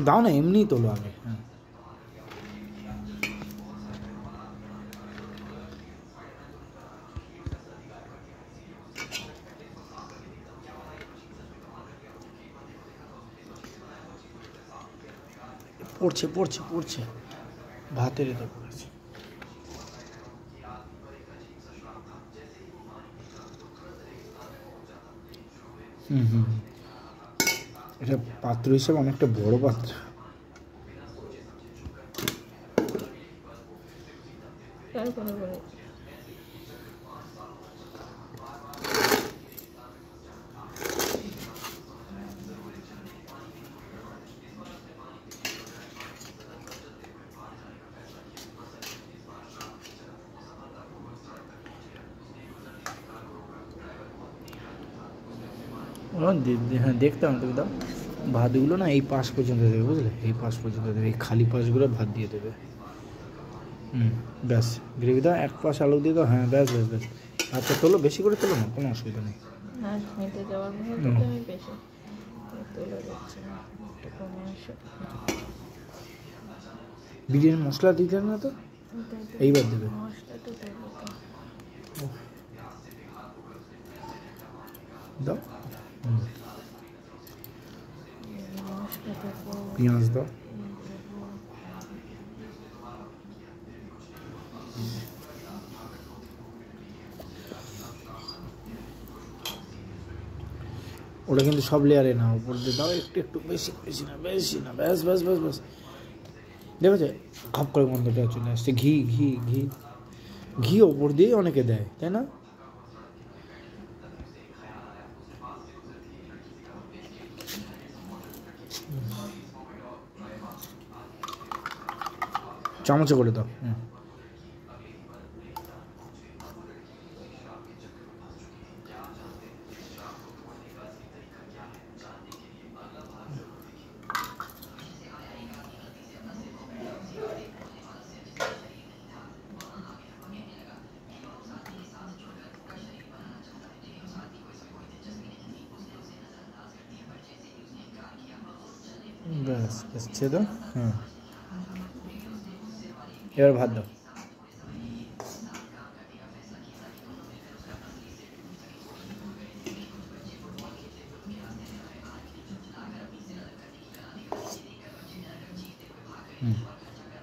দাও না, এমনিই তোলো আগে। হ্যাঁ, পড়ছে পড়ছে পড়ছে, ভাতের এটা পড়েছে। এটা পাত্র হিসেবে অনেকটা বড় পাত্র। হ্যাঁ দেখতাম, তুমি দাও ভাতগুলো না এই পাশ পর্যন্ত দেবে, বুঝলে, এই পাশ পর্যন্ত দেবে, এই খালি পাশগুলো ভাত দিয়ে দেবে। ব্যাস, গ্রেভি দাও, এক পাশ আলু দিয়ে দাও। হ্যাঁ ব্যাস ব্যাস ব্যাস। আচ্ছা তোলো, বেশি করে তোলো না, কোনো অসুবিধা নেই। বিরিয়ানি মশলা দিতে না তো, এইবার দেবে। দাও, পেঁয়াজ দাও। ওটা কিন্তু সব লেয়ারে না, উপর দিয়ে দাও একটু একটু, বেশি বেশি না, বেশি না, ব্যাস ব্যাস ব্যাস ব্যাস। দেখেছে খপ করে গন্ধটা চলে আসছে, ঘি ঘি ঘি ঘি ওপর দিয়ে অনেকে দেয়, তাই না? চামচে করে দাও। ব্যাস ব্যাস, ছেড়ে দাও। হ্যাঁ, এবার ভাত দাও।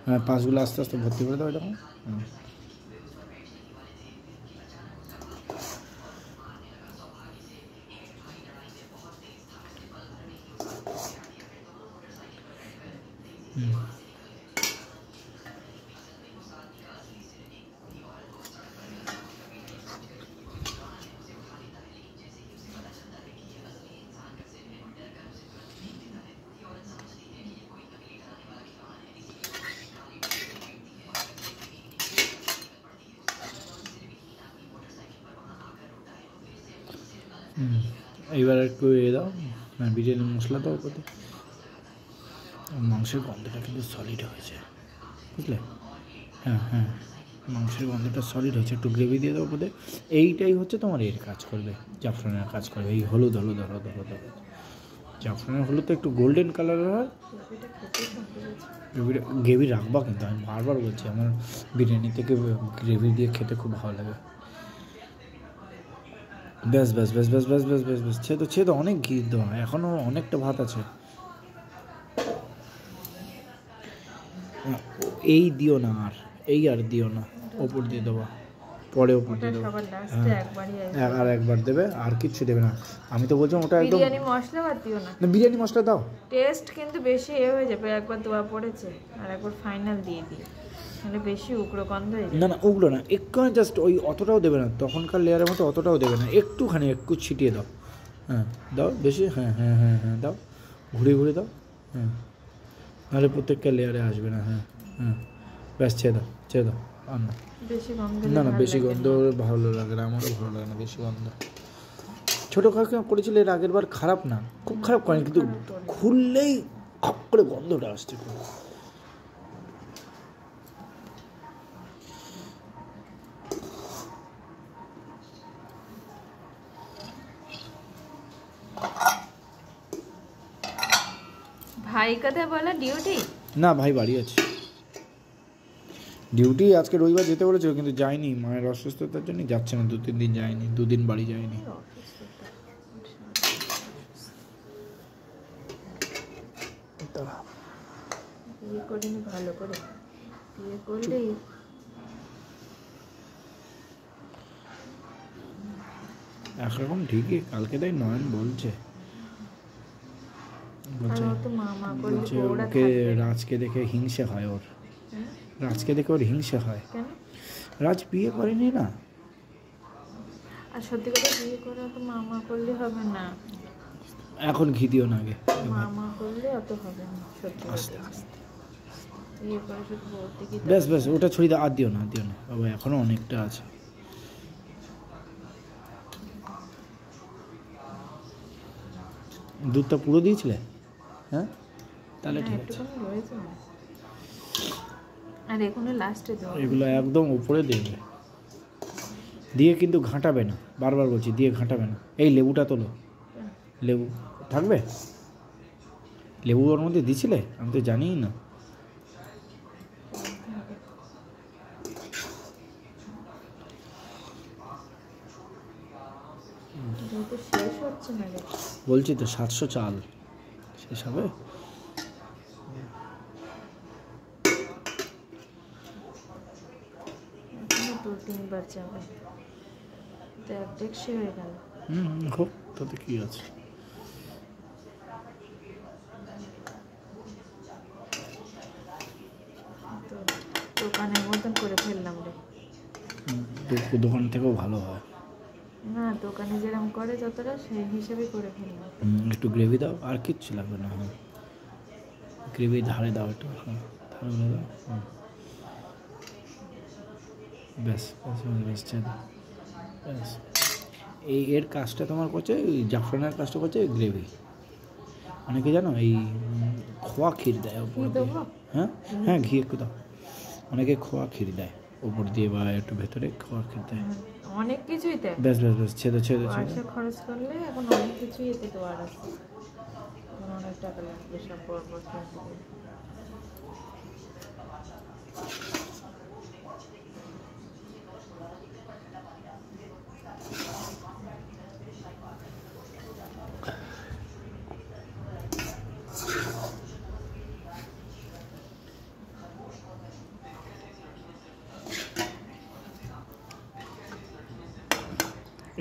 হ্যাঁ, পাঁচগুলো আস্তে আস্তে ভর্তি করে দাও এরকম। এইবার একটু দাও, হ্যাঁ বিরিয়ানির মশলা দাও ওপরে। মাংসের গন্ধটা কিন্তু সলিড হয়েছে, বুঝলে? হ্যাঁ হ্যাঁ, মাংসের গন্ধটা সলিড হয়েছে, একটু গ্রেভি দিয়ে দাও ওপরে। এইটাই হচ্ছে তোমার এর কাজ করবে, জাফরানের কাজ করবে। এই হলুদ হলুদ হলুদ হলুদ হলুদ, জাফরানের হলুদ তো একটু গোল্ডেন কালারের হয়। গ্রেভি রাখবা, কিন্তু আমি বারবার বলছি আমার বিরিয়ানি থেকে গ্রেভি দিয়ে খেতে খুব ভালো লাগে। ব্যাস ব্যাস ব্যাস ব্যাস ব্যাস ব্যাস ব্যাস ব্যাস, ছেদ ছেদ, অনেক ঘি দেওয়া, এখনও অনেকটা ভাত আছে। এই দিও না, আর দিও না, ওপর দিয়ে দেবো, পরে ওপর দিয়ে দেবো। আর একবার দেবে, আর কিচ্ছু দেবে না। আমি তো বলছিলাম ওটা একদম বিরিয়ানি মশলা বাদ দিও না, বিরিয়ানি মশলা দাও। টেস্ট কিন্তু বেশি হয়ে যাবে, একবার দেওয়া পড়েছে, আর একবার ফাইনাল দিয়ে দিই, মানে বেশি উগ্র গন্ধ হয়ে যাবে। না না, ওগুলো না, একটু জাস্ট ওই অতটাও দেবে না, তখনকার লেয়ারের মতো অতটাও দেবে না, একটুখানি একটু ছিটিয়ে দাও। হ্যাঁ দাও বেশি, হ্যাঁ হ্যাঁ হ্যাঁ হ্যাঁ দাও, ঘুরে ঘুরে দাও। হ্যাঁ, নাহলে প্রত্যেকটা লেয়ারে আসবে না। হ্যাঁ হ্যাঁ, ব্যাস ছেড়ে দাও, ছেড়ে দাও। আর না, না না, বেশি গন্ধ ভালো লাগে না, আমারও ভালো লাগে না বেশি গন্ধ। ছোটো কাকা করেছিল এর আগের বার, খারাপ না, খুব খারাপ করেনি, কিন্তু খুললেই খপ করে গন্ধটা আসছে। ভাই কোথায় বলো ডিউটি? না ভাই বাড়ি আছে, ডিউটি আজকে রবিবার যেতে বলেছিল কিন্তু যায়নি, মায়ের অসুস্থতার জন্য যাচ্ছে না, 2-3 দিন যায়নি, 2 দিন বাড়ি যায়নি। বিয়ে করিনি ভালো করে, বিয়ে করলেই একরকম ঠিকই, কালকে তাই নয়ন বলছে বলছে ওকে রাজকে দেখে হিংসে হয় ওর, রাজকে দেখে ওর হিংসে হয়। কেন? রাজ বিয়ে করেনি না। আর সত্যি কথা বিয়ে করে তো মামা করলে হবে না, এখন ঘি দিও না আগে, মামা করলে অত হবে না সত্যি আস্তে কথা। আস্তে। বিয়ে করে শুধু বলতে কি ব্যাস ব্যাস, ওটা ছড়িয়ে দাও, আর দিও না দিও না বাবা, এখনো অনেকটা আছে। দুধটা পুরো দিয়েছিলে? হ্যাঁ তাহলে ঠিক আছে। একটুখানি রয়েছে না, আর এগুলো লাস্টে দেবো। এগুলো একদম উপরে দেবে, দিয়ে কিন্তু ঘাঁটাবে না, বারবার বলছি দিয়ে ঘাঁটাবে না। এই লেবুটা তোলো, লেবু থাকবে, লেবু ওর মধ্যে দিছিলে? আমি তো জানিই না। যেহেতু শেষ হচ্ছে না রে, বলছি তো 700 চাল শেষ হবে। এখনো 2-3 বার যাবে, তো 1-1.5 হয়ে গেল। হোক, তাতে কী আছে। তো দোকানের মতন করে ফেললাম রে। দোকান থেকেও ভালো হয়। না দোকানে যেরকম করে যতটা সেই হিসেবে করে ফেললাম। একটু গ্রেভি দাও, আর কিচ্ছু লাগবে না। হ্যাঁ গ্রেভি ধারে দাও একটু, হ্যাঁ ধারে দাও। ব্যাস ব্যাস ব্যাস ব্যাস, ব্যাস। এর কাজটা তোমার করছে, ওই জাফরানের কাজটা করছে গ্রেভি। অনেকে জানো এই খোয়া ক্ষীর দেয় ওপর দিয়ে। হ্যাঁ হ্যাঁ ঘি একটু দাও, অনেকে খোয়া ক্ষীর দেয় ওপর দিয়ে, বা একটু ভেতরে খোয়া ক্ষীর দেয়। অনেক কিছুই দেয়, ব্যাস ব্যাস ব্যাস, ছেদো ছেদো ছেদো। পয়সা খরচ করলে এখন অনেক কিছুই এতে দেওয়ার আছে, এখন অনেক টাকা লাগবে সব পরপর কিনতে গেলে।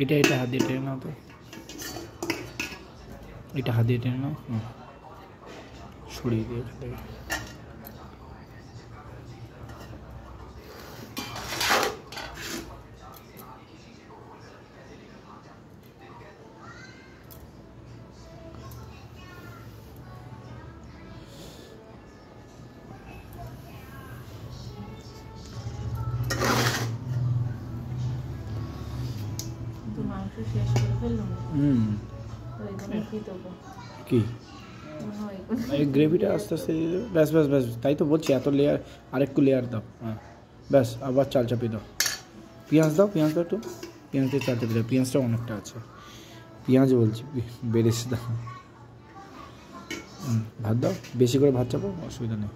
এটা এটা হাত দিয়ে টেনে নাও তো, এটা হাত দিয়ে টেনে নাও, সরিয়ে দিয়ে এখান থেকে। তো মাংস শেষ করে ফেললাম, তো এগুলো কি দেবো? কি এই গ্রেভিটা আস্তে আস্তে দিয়ে দেবে। ব্যাস ব্যাস ব্যাস, তাই তো বলছি এত লেয়ার, আরেকটু লেয়ার দাও। হ্যাঁ ব্যাস, আবার চাল চাপিয়ে দাও, পেঁয়াজ দাও, পেঁয়াজ দাও একটু, পেঁয়াজ দিয়ে চাল চাপিয়ে দাও, পেঁয়াজটা অনেকটা আছে, পেঁয়াজ বলছি বেরেস্তা দাও। ভাত দাও, বেশি করে ভাত চাপো, অসুবিধা নেই।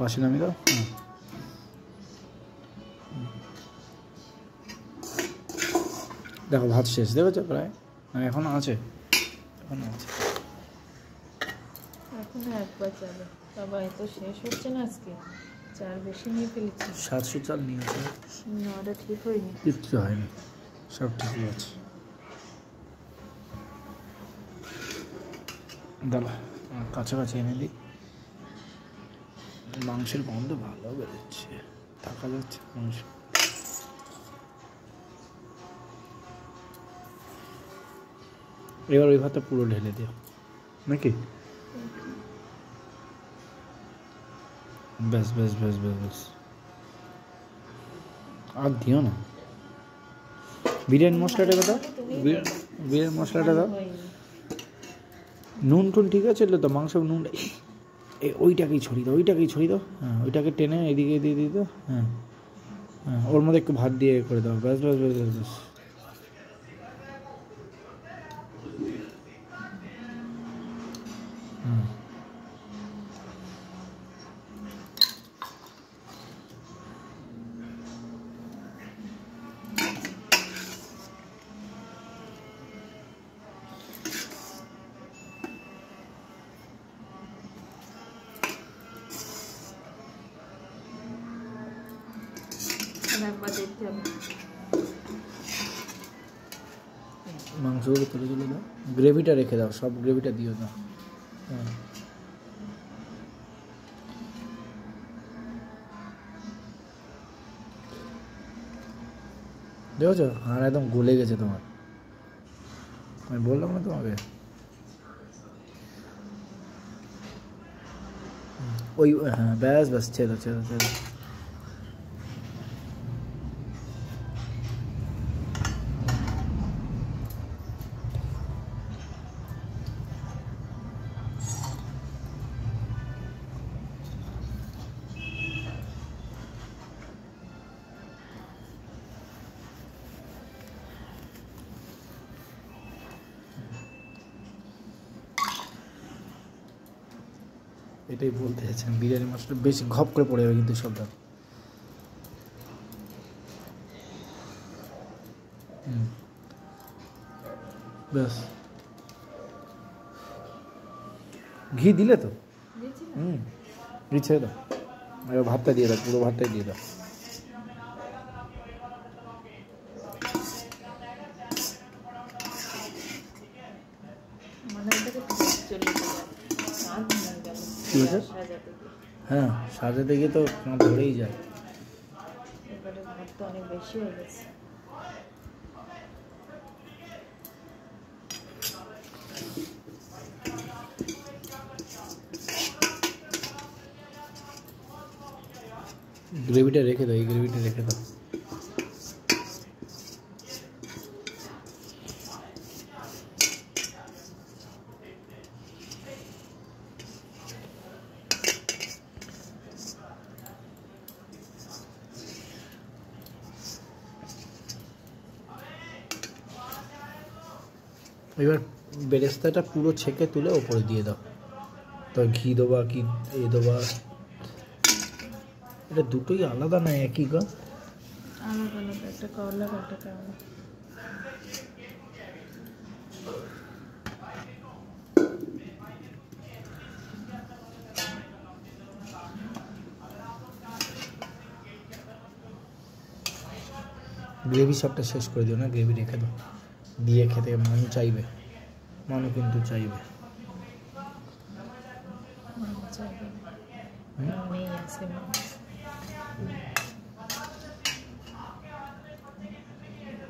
পাশে নামিয়ে দাও। দেখো ভাত শেষ, দেখেছো প্রায়, এখনো আছে, এখনো আছে। এখনো একবার যাবে বাবা, এত শেষ হচ্ছে না আজকে, চাল বেশি নিয়ে ফেলেছি। 700 চাল নিয়েছে, ওটা ঠিক হয়নি, কিচ্ছু হয়নি, সব ঠিকই আছে। দাঁড়া কাছাকাছি এনে দিই, মাংসের গন্ধ ভালো বেরোচ্ছে, থাকা যাচ্ছে মাংস। এবার ওই ভাতটা পুরো ঢেলে দিও নাকি? ব্যাস ব্যাস ব্যাস ব্যাস ব্যাস, আর দিও না। বিরিয়ানি মশলাটা দাও, বিরিয়ানি মশলাটা দাও। নুন টুন ঠিক আছে তো, মাংস নুন ওইটাকেই ছড়িয়ে দাও, ওইটাকেই ছড়িয়ে দাও। হ্যাঁ ওইটাকে টেনে এদিকে দিয়ে দিয়ে দাও। হ্যাঁ হ্যাঁ, ওর মধ্যে একটু ভাত দিয়ে করে দাও, ব্যাস ব্যাস ব্যাস ব্যাস ব্যাস। হুম, একবার দেখতে হবে। মাংসগুলো তুলে তুলে দাও, গ্রেভিটা রেখে দাও, সব গ্রেভিটা দিও না। হ্যাঁ, দেখেছো আর একদম গলে গেছে তোমার, আমি বললাম না তোমাকে। ওই হ্যাঁ, ব্যাস ব্যাস, ছেড়ে দাও ছেড়ে দাও ছেড়ে দাও। এটাই বলতে চাইছেন, বিরিয়ানি মশলা বেশি ঘপ করে পড়ে যাবে কিন্তু সবটা। ব্যাস, ঘি দিলে তো? দিয়েছি না? হুম, ঘি ছেড়ে দাও, এবার ভাতটা দিয়ে দাও, পুরো ভাতটাই দিয়ে দাও। মানে ওটাকে পেঁয়াজ চলে গেল, স্বাদ হয়ে গেল। কি হয়েছে? সাজাতে গিয়ে। হ্যাঁ, সাজাতে গিয়ে তো তোমার ধরেই যায়। এবারে ভাত তো অনেক বেশি হয়ে গেছে। গ্রেভিটা রেখে দাও, এই গ্রেভিটা রেখে দাও। এবার বেরেস্তাটা পুরো ছেঁকে তুলে ওপরে দিয়ে দাও, তো ঘি দেবা কি এ দেবা, এটা দুটোই আলাদা না একই গা? আলাদা আলাদা, একটা করলা একটা কামড়া। গ্রেভি সবটা শেষ করে দিও না, গ্রেভি রেখে দাও, দিয়ে খেতে মানু চাইবে, মানু কিন্তু চাইবে। নেই আছে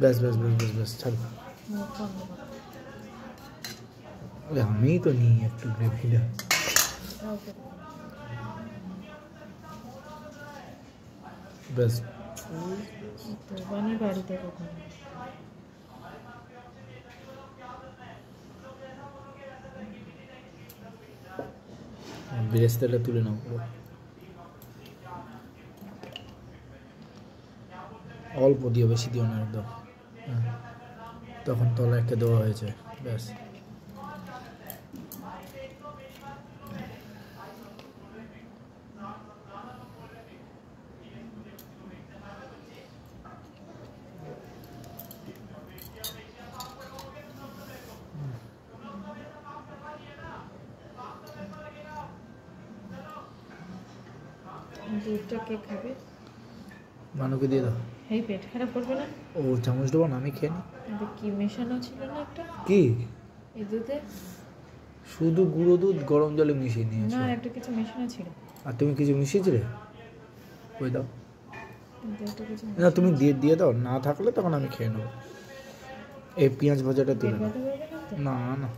ব্যাস ব্যাস ব্যাস ব্যাস ব্যাস, ছাড়ো। মুখ বন্ধ কর। আমি তো নিই একটু গ্রেভিটা। ব্যাস, তোরবানি বাড়িতে কখনো বেরেস্তাটা তুলে নাও পুরো, অল্প দিও, বেশি দিও না একদম। হ্যাঁ, তখন তলা একটা দেওয়া হয়েছে, ব্যাস। দুধটা কে খাবে? মানুকে দিয়ে দাও। এই পেট খারাপ করবে না? ও চামচ দেবো না, আমি খেয়ে নিই। এটা কি মেশানো ছিল না একটা কি এই দুধে? শুধু গুঁড়ো দুধ গরম জলে মিশিয়ে নিয়েছো? না, একটা কিছু মেশানো ছিল। আর তুমি কিছু মিশিয়েছিলে? ওই দাও। কিন্তু একটা কিছু না তুমি দিয়ে দিয়ে দাও, না থাকলে তখন আমি খেয়ে নেবো। এই পেঁয়াজ ভাজাটা পেট তুলে নাও। ব্যথা করবে না তো? না না,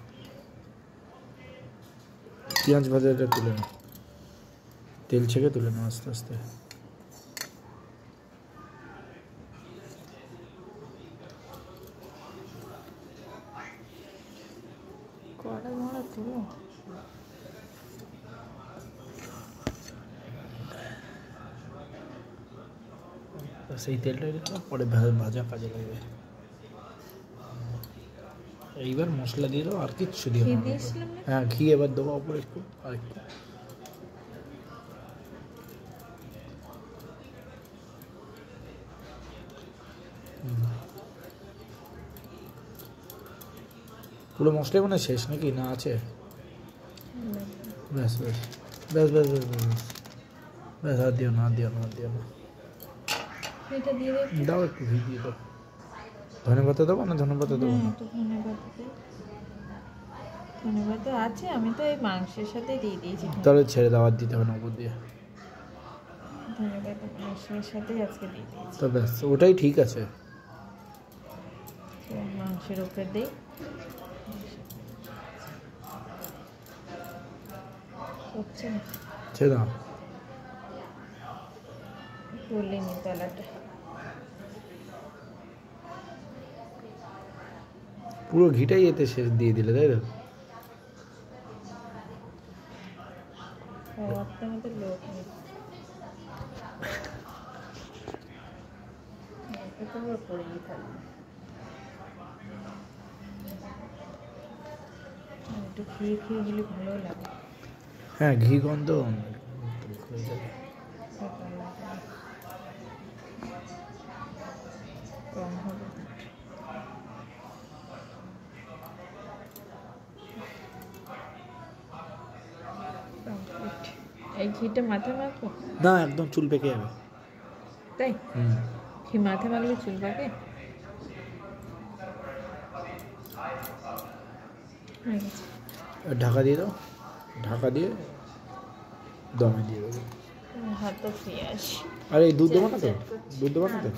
পেঁয়াজ ভাজাটা তুলে নাও, তেল ছেঁকে তুলে নাও আস্তে আস্তে। কড়া মড়া তুলো। সেই তেলটাই রেখে দাও, পরে ভাজা কাজে লাগবে। এইবার মশলা দিয়ে দাও, আর কিচ্ছু দিও ঘি না। দিয়েছিলাম না? হ্যাঁ, ঘি এবার দেবো ওপরে একটু, আর একটু। পুরো মশলা মানে শেষ নাকি, না আছে? ব্যাস ব্যাস ব্যাস ব্যাস ব্যাস ব্যাস ব্যাস, আর দিও না, আর দিও না, আর দিও না। এটা দিয়ে দেবো। দাও একটু ঘি দিয়ে দাও। ধনে পাতা দেবো না, ধনে পাতা দেবো না? একটু ধন্যবাদ দে। ধন্যবাদ তো আছে, আমি তো এই মাংসের সাথে দিয়ে দিয়েছি। তাহলে ছেড়ে দাও, আর দিতে হবে না উপর দিয়ে। ধন্যবাদ মাংসের সাথে আজকে দিয়ে দিয়েছি। তো ব্যাস, ওটাই ঠিক আছে। তো মাংসের উপরে দিই। হচ্ছে না, ছেড়ে দাও। তুলিনি তলাটা। পুরো ঘিটাই এতে শেষ দিয়ে দিলে, তাই তো? খাওয়াতে আমাদের লোক নেই। এটা তো আমরা করেই থাকবো। একটু খেয়ে খেয়ে হলে ভালো লাগে। হ্যাঁ, ঘি গন্ধ হয়ে যাবে। সকাল লাগে না। কম হবে। Complete। এই ঘিটা মাথায় মাখবো? না, একদম চুল পেকে যাবে। তাই? হুম। ঘি মাথায় মাখলে চুল পাকে? হয়ে গেছে। আর ঢাকা দিয়ে দাও, ঢাকা দিয়ে দমে দিয়ে দেবো। হাত তো ফ্রি আসি। আরে এই দুধ দেবো না তো? দুধ দেবো না তো?